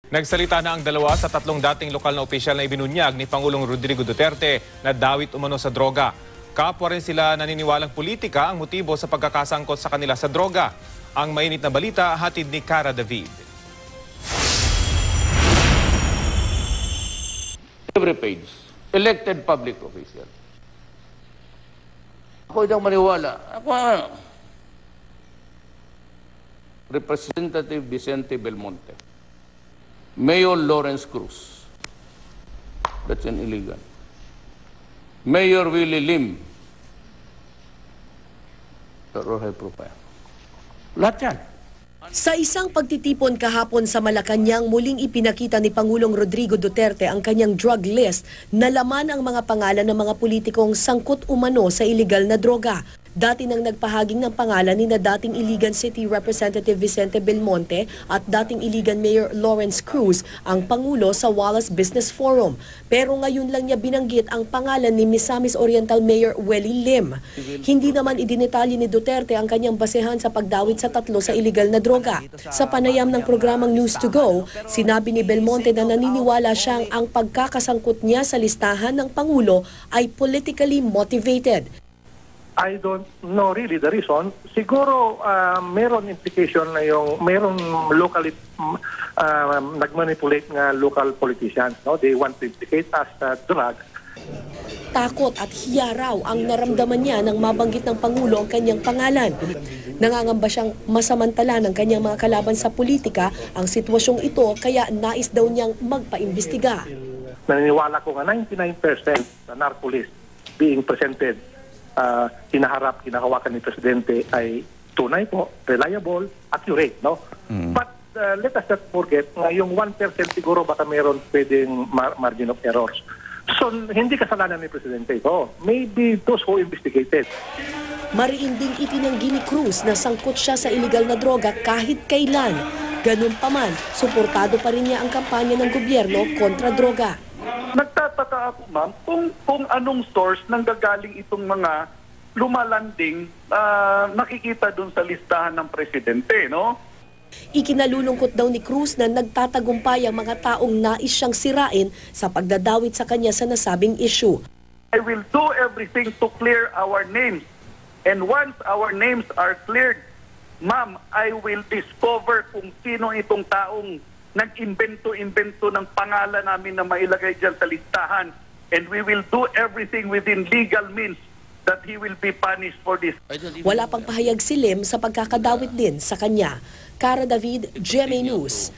Nagsalita na ang dalawa sa tatlong dating lokal na opisyal na ibinunyag ni Pangulong Rodrigo Duterte na dawit umano sa droga. Kapwa rin sila naniniwalang politika ang motibo sa pagkakasangkot sa kanila sa droga. Ang mainit na balita hatid ni Cara David. Every page, elected public official. Ako hindi maniwala. Ako, Representative Vicente Belmonte, Mayor Lawrence Cruz, that's an illegal. Mayor Willie Lim, or high profile. Lahat yan. Sa isang pagtitipon kahapon sa Malacanang, muling ipinakita ni Pangulong Rodrigo Duterte ang kanyang drug list na laman ang mga pangalan ng mga politikong sangkot umano sa iligal na droga. Dati nang nagpahaging ng pangalan ni na dating Iligan City Representative Vicente Belmonte at dating Iligan Mayor Lawrence Cruz ang Pangulo sa Wallace Business Forum. Pero ngayon lang niya binanggit ang pangalan ni Misamis Oriental Mayor Willie Lim. Hindi naman idinetalye ni Duterte ang kanyang basehan sa pagdawit sa tatlo sa iligal na droga. Sa panayam ng programang News to Go, sinabi ni Belmonte na naniniwala siyang ang pagkakasangkot niya sa listahan ng Pangulo ay politically motivated. I don't know really the reason. Siguro meron implication na meron locally nagmanipulate nga local politicians. No? They want to implicate as drug. Takot at hiya raw ang naramdaman niya nang mabanggit ng Pangulo ang kanyang pangalan. Nangangamba siyang masamantala ng kanyang mga kalaban sa politika ang sitwasyong ito kaya nais daw niyang magpaimbestiga. Naniniwala ko nga 99% sa narco list being presented kinahawakan ni Presidente ay tunay po, reliable, accurate, no? But let us not forget na yung 1% siguro baka meron pwedeng margin of errors. So, hindi kasalanan ni Presidente ito. Maybe those who investigated. Mariin ding itinanggi ni Cruz na sangkot siya sa iligal na droga kahit kailan. Ganun pa man, suportado pa rin niya ang kampanya ng gobyerno kontra droga. Nagtataka ako, ma'am, kung anong source nang gagaling itong mga lumalanding nakikita dun sa listahan ng presidente, no? Ikinalulungkot daw ni Cruz na nagtatagumpay ang mga taong nais siyang sirain sa pagdadawit sa kanya sa nasabing issue. I will do everything to clear our names. And once our names are cleared, ma'am, I will discover kung sino itong taong nag-imbento ng pangalan namin na mailagay dyan sa listahan. And we will do everything within legal means that he will be punished for this. Wala pang pahayag si Lim sa pagkakadawit din sa kanya. Cara David, GMA News.